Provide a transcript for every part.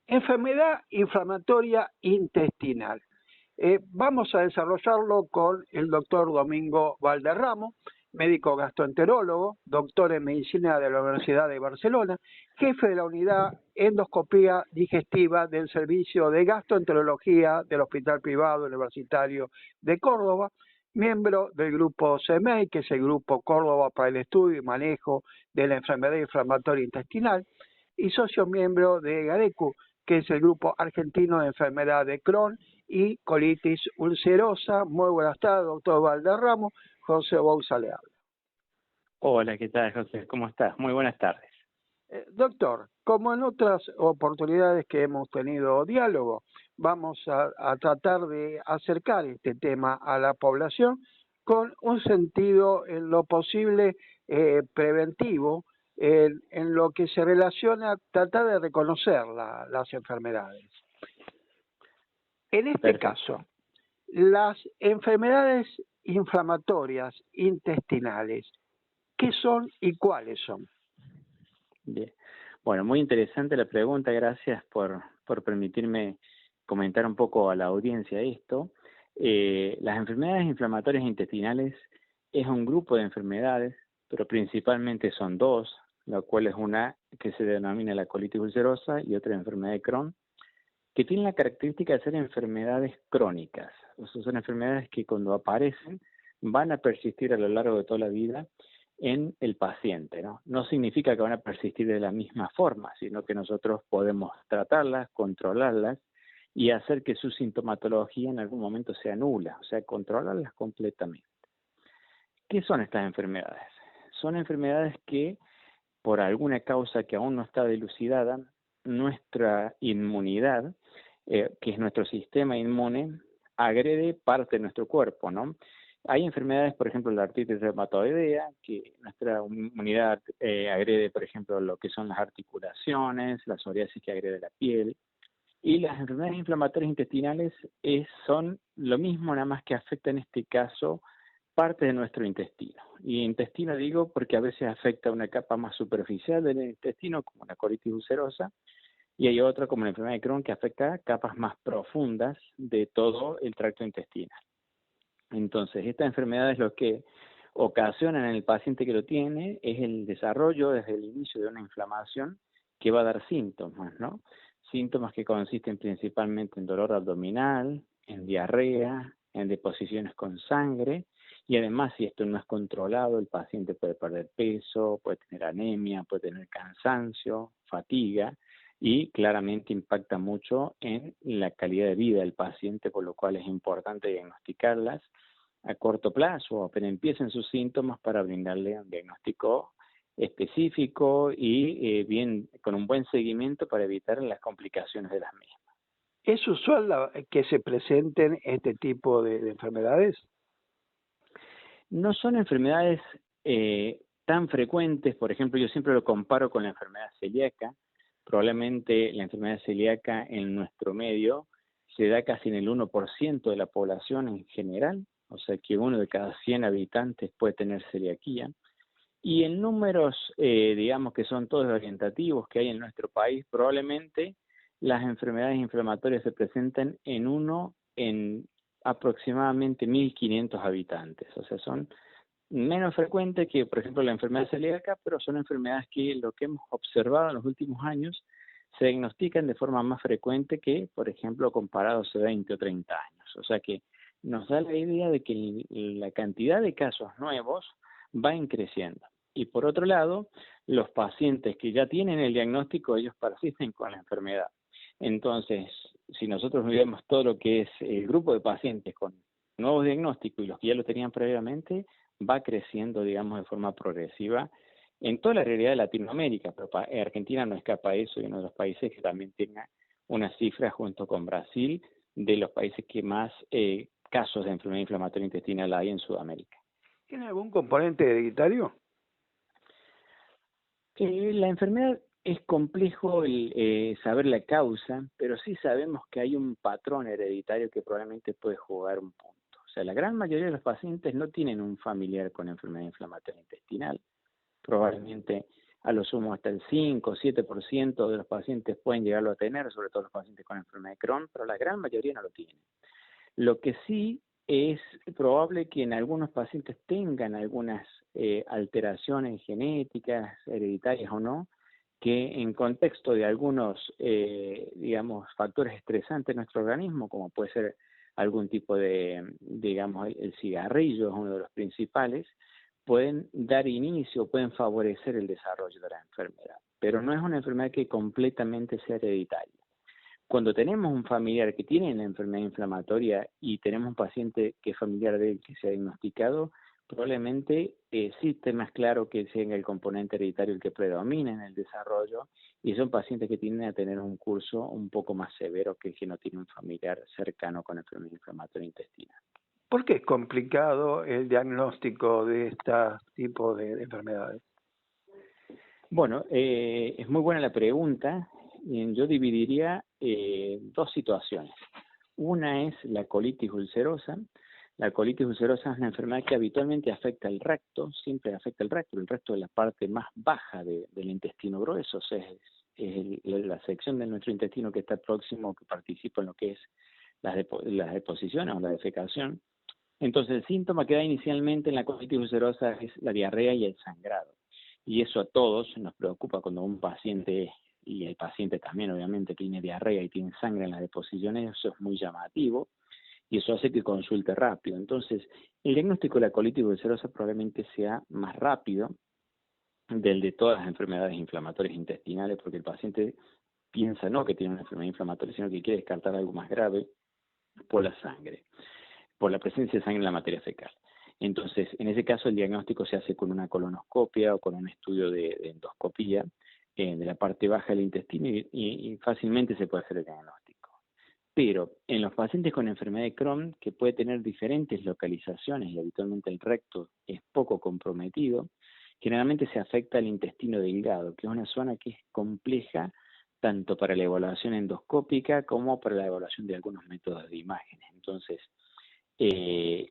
Enfermedad inflamatoria intestinal. Vamos a desarrollarlo con el doctor Domingo Valderramo, médico gastroenterólogo, doctor en medicina de la Universidad de Barcelona, jefe de la unidad endoscopía digestiva del servicio de gastroenterología del Hospital Privado Universitario de Córdoba, miembro del grupo CEMEI, que es el Grupo Córdoba para el Estudio y Manejo de la Enfermedad Inflamatoria Intestinal, y socio miembro de GARECU, que es el Grupo Argentino de Enfermedad de Crohn y Colitis Ulcerosa. Muy buenas tardes, doctor Valderramo. José Bouza le habla. Hola, ¿qué tal, José? ¿Cómo estás? Muy buenas tardes. Doctor, como en otras oportunidades que hemos tenido diálogo, vamos a tratar de acercar este tema a la población con un sentido en lo posible preventivo, en lo que se relaciona a tratar de reconocer las enfermedades. En este Perfecto. caso, las enfermedades inflamatorias intestinales, ¿qué son y cuáles son? Bien. Bueno, muy interesante la pregunta. Gracias por permitirme comentar un poco a la audiencia esto. Las enfermedades inflamatorias intestinales es un grupo de enfermedades, pero principalmente son dos, la cual es una que se denomina la colitis ulcerosa y otra enfermedad de Crohn, que tienen la característica de ser enfermedades crónicas. O sea, son enfermedades que cuando aparecen van a persistir a lo largo de toda la vida en el paciente, ¿no? No significa que van a persistir de la misma forma, sino que nosotros podemos tratarlas, controlarlas y hacer que su sintomatología en algún momento sea nula, o sea, controlarlas completamente. ¿Qué son estas enfermedades? Son enfermedades que, por alguna causa que aún no está dilucidada, nuestra inmunidad, que es nuestro sistema inmune, agrede parte de nuestro cuerpo, ¿no? Hay enfermedades, por ejemplo, la artritis reumatoidea, que nuestra inmunidad agrede, por ejemplo, lo que son las articulaciones, la psoriasis que agrede la piel, y las enfermedades inflamatorias intestinales son lo mismo, nada más que afecta en este caso parte de nuestro intestino. Y intestino digo porque a veces afecta una capa más superficial del intestino, como la colitis ulcerosa, y hay otra como la enfermedad de Crohn que afecta capas más profundas de todo el tracto intestinal. Entonces, estas enfermedades lo que ocasionan en el paciente que lo tiene es el desarrollo desde el inicio de una inflamación que va a dar síntomas, ¿no? Síntomas que consisten principalmente en dolor abdominal, en diarrea, en deposiciones con sangre, y además si esto no es controlado, el paciente puede perder peso, puede tener anemia, puede tener cansancio, fatiga, y claramente impacta mucho en la calidad de vida del paciente, por lo cual es importante diagnosticarlas a corto plazo, apenas empiecen sus síntomas, para brindarle un diagnóstico específico y con un buen seguimiento para evitar las complicaciones de las mismas. ¿Es usual que se presenten este tipo de enfermedades? No son enfermedades tan frecuentes. Por ejemplo, yo siempre lo comparo con la enfermedad celíaca. Probablemente la enfermedad celíaca en nuestro medio se da casi en el 1% de la población en general, o sea que 1 de cada 100 habitantes puede tener celiaquía. Y en números, digamos que son todos orientativos que hay en nuestro país, probablemente las enfermedades inflamatorias se presenten en uno en aproximadamente 1.500 habitantes. O sea, son menos frecuentes que, por ejemplo, la enfermedad celíaca, pero son enfermedades que lo que hemos observado en los últimos años se diagnostican de forma más frecuente que, por ejemplo, comparado hace 20 o 30 años. O sea que nos da la idea de que la cantidad de casos nuevos va creciendo. Y por otro lado, los pacientes que ya tienen el diagnóstico, ellos persisten con la enfermedad. Entonces, si nosotros miramos todo lo que es el grupo de pacientes con nuevos diagnósticos y los que ya lo tenían previamente, va creciendo, digamos, de forma progresiva en toda la realidad de Latinoamérica, pero Argentina no escapa a eso, y uno de los países que también tenga una cifra junto con Brasil de los países que más casos de enfermedad inflamatoria intestinal hay en Sudamérica. ¿Tiene algún componente hereditario? La enfermedad es complejo saber la causa, pero sí sabemos que hay un patrón hereditario que probablemente puede jugar un punto. O sea, la gran mayoría de los pacientes no tienen un familiar con enfermedad inflamatoria intestinal. Probablemente a lo sumo hasta el 5 o 7% de los pacientes pueden llegarlo a tener, sobre todo los pacientes con enfermedad de Crohn, pero la gran mayoría no lo tienen. Lo que sí es probable que en algunos pacientes tengan algunas alteraciones genéticas, hereditarias o no, que en contexto de algunos, digamos, factores estresantes en nuestro organismo, como puede ser algún tipo de, digamos, el cigarrillo es uno de los principales, pueden dar inicio, pueden favorecer el desarrollo de la enfermedad. Pero no es una enfermedad que completamente sea hereditaria. Cuando tenemos un familiar que tiene la enfermedad inflamatoria y tenemos un paciente que es familiar de él que se ha diagnosticado, probablemente sí esté más claro que sea el componente hereditario el que predomina en el desarrollo, y son pacientes que tienden a tener un curso un poco más severo que el que no tiene un familiar cercano con enfermedad inflamatoria intestinal. ¿Por qué es complicado el diagnóstico de este tipo de enfermedades? Bueno, es muy buena la pregunta. Yo dividiría dos situaciones. Una es la colitis ulcerosa. La colitis ulcerosa es una enfermedad que habitualmente afecta el recto, siempre afecta el recto es la parte más baja del intestino grueso, o sea, es la sección de nuestro intestino que está próximo, que participa en lo que es las deposiciones o la defecación. Entonces, el síntoma que da inicialmente en la colitis ulcerosa es la diarrea y el sangrado. Y eso a todos nos preocupa cuando un paciente, y el paciente también obviamente tiene diarrea y tiene sangre en las deposiciones, eso es muy llamativo y eso hace que consulte rápido. Entonces, el diagnóstico de la colitis ulcerosa probablemente sea más rápido del de todas las enfermedades inflamatorias intestinales, porque el paciente piensa no que tiene una enfermedad inflamatoria, sino que quiere descartar algo más grave por la sangre, por la presencia de sangre en la materia fecal. Entonces, en ese caso, el diagnóstico se hace con una colonoscopia o con un estudio de endoscopía de la parte baja del intestino y fácilmente se puede hacer el diagnóstico. Pero en los pacientes con enfermedad de Crohn, que puede tener diferentes localizaciones y habitualmente el recto es poco comprometido, generalmente se afecta el intestino delgado, que es una zona que es compleja tanto para la evaluación endoscópica como para la evaluación de algunos métodos de imágenes. Entonces,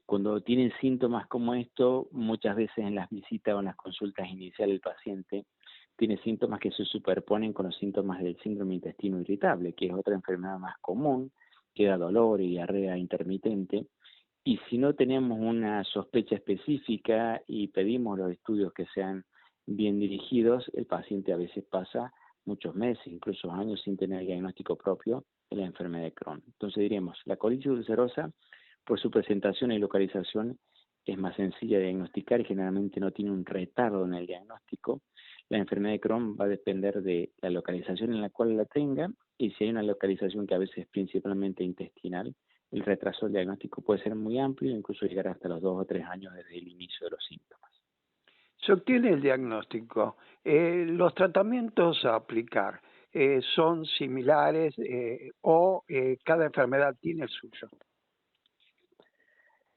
cuando tienen síntomas como esto, muchas veces en las visitas o en las consultas iniciales el paciente tiene síntomas que se superponen con los síntomas del síndrome intestino irritable, que es otra enfermedad más común, que da dolor y diarrea intermitente. Y si no tenemos una sospecha específica y pedimos los estudios que sean bien dirigidos, el paciente a veces pasa muchos meses, incluso años, sin tener el diagnóstico propio de la enfermedad de Crohn. Entonces diríamos, la colitis ulcerosa, por su presentación y localización, es más sencilla de diagnosticar y generalmente no tiene un retardo en el diagnóstico. La enfermedad de Crohn va a depender de la localización en la cual la tenga, y si hay una localización que a veces es principalmente intestinal, el retraso del diagnóstico puede ser muy amplio, incluso llegar hasta los 2 o 3 años desde el inicio de los síntomas. Se obtiene el diagnóstico. Los tratamientos a aplicar son similares o cada enfermedad tiene el suyo.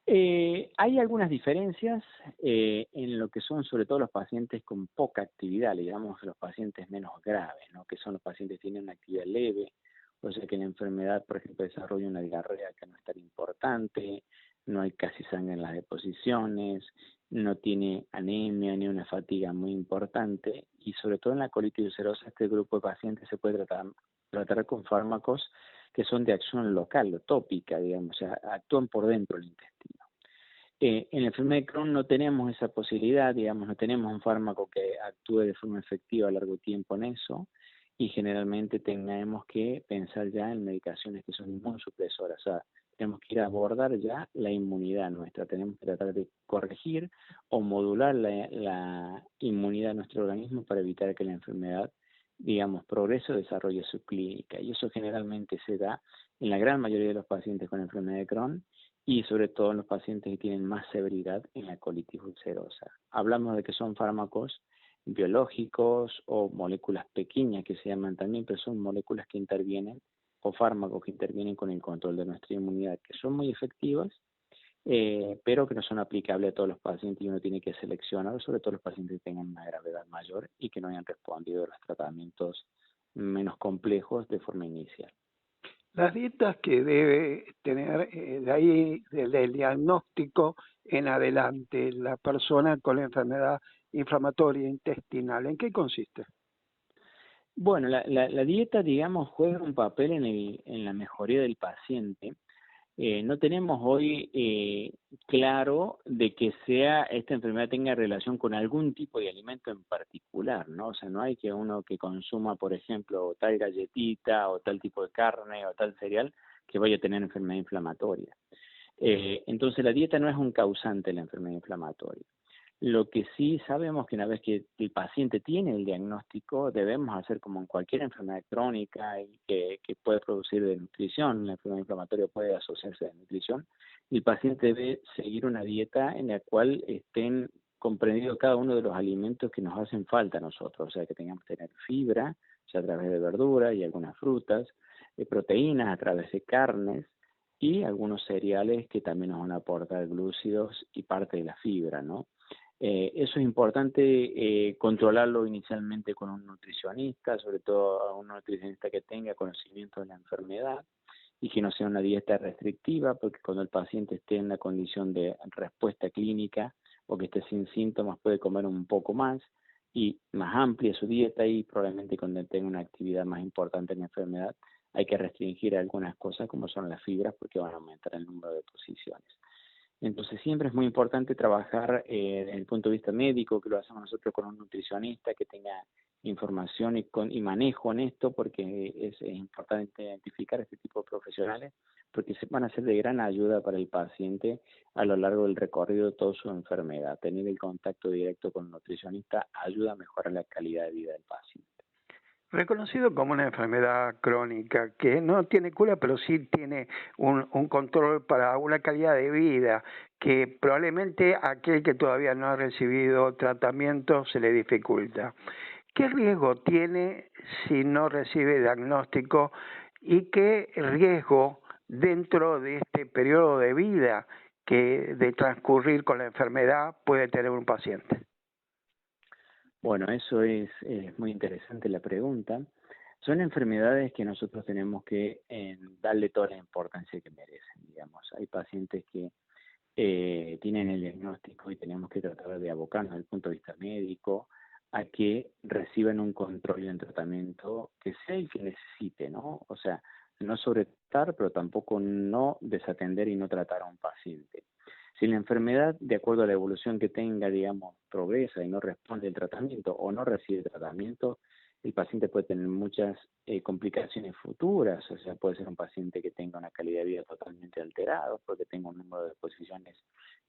Hay algunas diferencias en lo que son sobre todo los pacientes con poca actividad, digamos los pacientes menos graves, ¿no? Que son los pacientes que tienen una actividad leve, o sea que la enfermedad, por ejemplo, desarrolla una diarrea que no es tan importante, no hay casi sangre en las deposiciones, no tiene anemia ni una fatiga muy importante, y sobre todo en la colitis ulcerosa este grupo de pacientes se puede tratar con fármacos que son de acción local o tópica, digamos, o sea, actúan por dentro del intestino. En la enfermedad de Crohn no tenemos esa posibilidad, digamos, no tenemos un fármaco que actúe de forma efectiva a largo tiempo en eso, y generalmente tenemos que pensar ya en medicaciones que son inmunosupresoras, o sea, tenemos que ir a abordar ya la inmunidad nuestra, tenemos que tratar de corregir o modular la inmunidad de nuestro organismo para evitar que la enfermedad, digamos, progrese o desarrolle su clínica, y eso generalmente se da en la gran mayoría de los pacientes con enfermedad de Crohn, y sobre todo en los pacientes que tienen más severidad en la colitis ulcerosa. Hablamos de que son fármacos biológicos o moléculas pequeñas que se llaman también, pero son moléculas que intervienen o fármacos que intervienen con el control de nuestra inmunidad, que son muy efectivas, pero que no son aplicables a todos los pacientes y uno tiene que seleccionar, sobre todo los pacientes que tengan una gravedad mayor y que no hayan respondido a los tratamientos menos complejos de forma inicial. Las dietas que debe tener de ahí, del diagnóstico en adelante, la persona con la enfermedad inflamatoria intestinal. ¿En qué consiste? Bueno, la dieta, digamos, juega un papel en la mejoría del paciente. No tenemos hoy claro de que esta enfermedad tenga relación con algún tipo de alimento en particular, ¿no? O sea, no hay que uno que consuma, por ejemplo, tal galletita o tal tipo de carne o tal cereal que vaya a tener enfermedad inflamatoria. Entonces, la dieta no es un causante de la enfermedad inflamatoria. Lo que sí sabemos que una vez que el paciente tiene el diagnóstico, debemos hacer como en cualquier enfermedad crónica y que puede producir desnutrición, la enfermedad inflamatoria puede asociarse a desnutrición, y el paciente debe seguir una dieta en la cual estén comprendidos cada uno de los alimentos que nos hacen falta a nosotros, o sea, que tengamos que tener fibra, ya a través de verdura y algunas frutas, proteínas a través de carnes, y algunos cereales que también nos van a aportar glúcidos y parte de la fibra, ¿no? Eso es importante controlarlo inicialmente con un nutricionista, sobre todo a un nutricionista que tenga conocimiento de la enfermedad y que no sea una dieta restrictiva, porque cuando el paciente esté en la condición de respuesta clínica o que esté sin síntomas puede comer un poco más y más amplia su dieta, y probablemente cuando tenga una actividad más importante en la enfermedad hay que restringir algunas cosas como son las fibras porque van a aumentar el número de posiciones. Entonces siempre es muy importante trabajar desde el punto de vista médico, que lo hacemos nosotros con un nutricionista que tenga información y manejo en esto, porque es importante identificar este tipo de profesionales, porque van a ser de gran ayuda para el paciente a lo largo del recorrido de toda su enfermedad. Tener el contacto directo con el nutricionista ayuda a mejorar la calidad de vida del paciente. Reconocido como una enfermedad crónica que no tiene cura, pero sí tiene un control para una calidad de vida que probablemente a aquel que todavía no ha recibido tratamiento se le dificulta. ¿Qué riesgo tiene si no recibe diagnóstico y qué riesgo dentro de este periodo de vida que de transcurrir con la enfermedad puede tener un paciente? Bueno, eso es muy interesante la pregunta. Son enfermedades que nosotros tenemos que darle toda la importancia que merecen, digamos. Hay pacientes que tienen el diagnóstico y tenemos que tratar de abocarnos desde el punto de vista médico a que reciban un control y un tratamiento que sea el que necesite, ¿no? O sea, no sobretratar, pero tampoco no desatender y no tratar a un paciente. Si la enfermedad, de acuerdo a la evolución que tenga, digamos, progresa y no responde al tratamiento o no recibe tratamiento, el paciente puede tener muchas complicaciones futuras, o sea, puede ser un paciente que tenga una calidad de vida totalmente alterada, porque tenga un número de exposiciones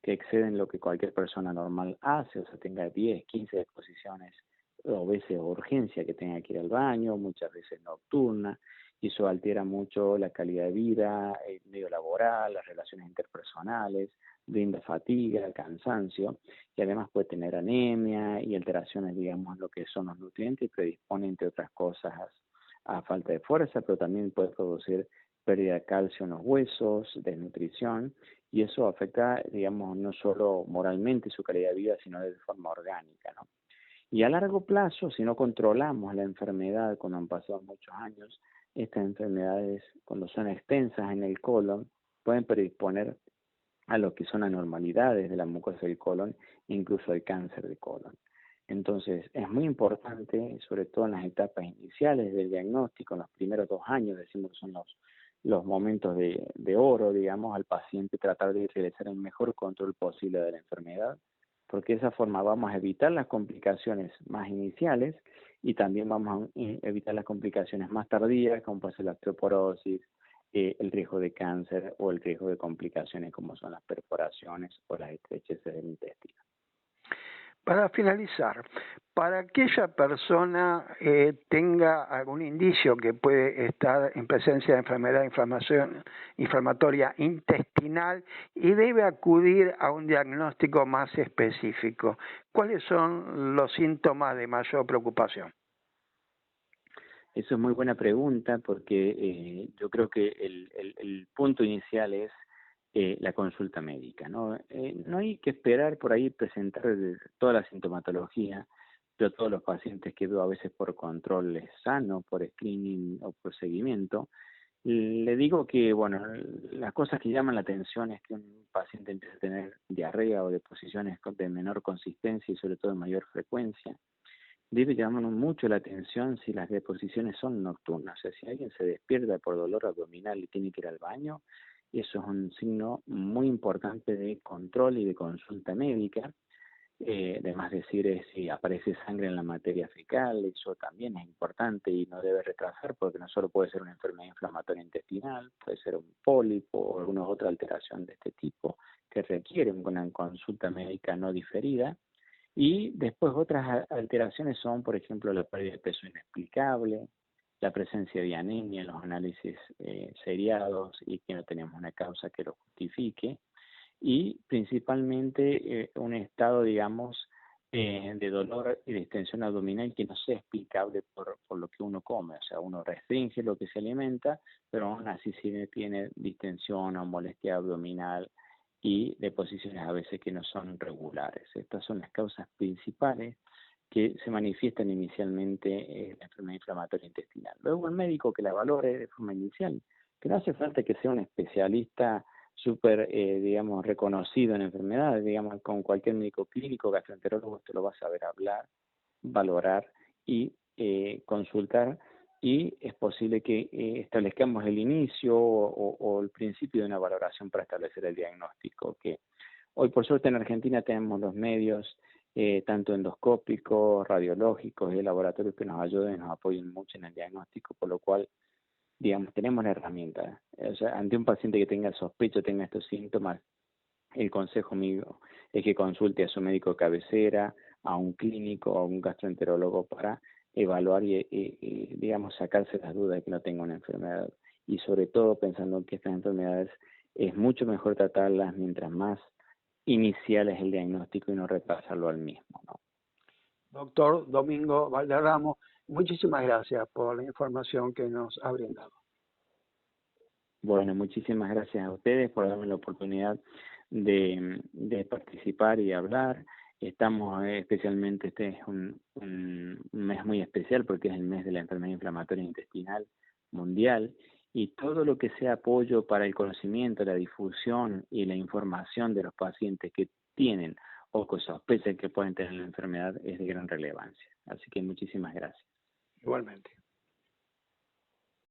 que exceden lo que cualquier persona normal hace, o sea, tenga 10, 15 exposiciones o veces urgencia que tenga que ir al baño, muchas veces nocturna, y eso altera mucho la calidad de vida, el medio laboral, las relaciones interpersonales, brinda fatiga, cansancio, y además puede tener anemia y alteraciones, digamos, en lo que son los nutrientes y predispone, entre otras cosas, a falta de fuerza, pero también puede producir pérdida de calcio en los huesos, desnutrición, y eso afecta, digamos, no solo moralmente su calidad de vida, sino de forma orgánica, ¿no? Y a largo plazo, si no controlamos la enfermedad cuando han pasado muchos años, estas enfermedades, cuando son extensas en el colon, pueden predisponer a lo que son anormalidades de la mucosa del colon, incluso el cáncer de colon. Entonces, es muy importante, sobre todo en las etapas iniciales del diagnóstico, en los primeros 2 años, decimos que son los momentos de oro, digamos, al paciente tratar de realizar el mejor control posible de la enfermedad, porque de esa forma vamos a evitar las complicaciones más iniciales y también vamos a evitar las complicaciones más tardías, como puede ser la osteoporosis, el riesgo de cáncer o el riesgo de complicaciones como son las perforaciones o las estrecheces del intestino. Para finalizar, para aquella persona tenga algún indicio que puede estar en presencia de enfermedad inflamatoria intestinal y debe acudir a un diagnóstico más específico, ¿cuáles son los síntomas de mayor preocupación? Eso es muy buena pregunta porque yo creo que el punto inicial es la consulta médica, ¿no? No hay que esperar por ahí presentar toda la sintomatología. Yo todos los pacientes que veo a veces por control sano, por screening o por seguimiento, Le digo que, bueno, las cosas que llaman la atención es que un paciente empieza a tener diarrea o deposiciones de menor consistencia y sobre todo de mayor frecuencia. Debe llamarnos mucho la atención si las deposiciones son nocturnas. O sea, si alguien se despierta por dolor abdominal y tiene que ir al baño, eso es un signo muy importante de control y de consulta médica. Además decir si aparece sangre en la materia fecal, eso también es importante y no debe retrasar porque no solo puede ser una enfermedad inflamatoria intestinal, puede ser un pólipo o alguna otra alteración de este tipo que requiere una consulta médica no diferida. Y después otras alteraciones son, por ejemplo, la pérdida de peso inexplicable, la presencia de anemia en los análisis seriados y que no tenemos una causa que lo justifique, y principalmente un estado, digamos, de dolor y distensión abdominal que no sea explicable por lo que uno come. O sea, uno restringe lo que se alimenta, pero aún así sí tiene distensión o molestia abdominal y deposiciones a veces que no son regulares. Estas son las causas principales que se manifiestan inicialmente en la enfermedad inflamatoria intestinal. Luego el médico que la valore de forma inicial, que no hace falta que sea un especialista súper, digamos, reconocido en enfermedades, digamos, con cualquier médico clínico, gastroenterólogo, usted lo va a saber hablar, valorar y consultar, y es posible que establezcamos el inicio o el principio de una valoración para establecer el diagnóstico, que hoy por suerte en Argentina tenemos los medios, tanto endoscópicos, radiológicos y laboratorios que nos ayuden y nos apoyen mucho en el diagnóstico, por lo cual digamos, tenemos la herramienta. O sea, ante un paciente que tenga sospecha, tenga estos síntomas, el consejo mío es que consulte a su médico de cabecera, a un clínico, a un gastroenterólogo para evaluar y, digamos, sacarse las dudas de que no tenga una enfermedad. Y sobre todo pensando que estas enfermedades es mucho mejor tratarlas mientras más inicial es el diagnóstico y no retrasarlo al mismo, ¿no? Doctor Domingo Valderramo, muchísimas gracias por la información que nos ha brindado. Bueno, muchísimas gracias a ustedes por darme la oportunidad de participar y hablar. Estamos especialmente, este es un mes muy especial porque es el mes de la enfermedad inflamatoria intestinal mundial, y todo lo que sea apoyo para el conocimiento, la difusión y la información de los pacientes que tienen o que sospechan que pueden tener la enfermedad es de gran relevancia. Así que muchísimas gracias. Igualmente.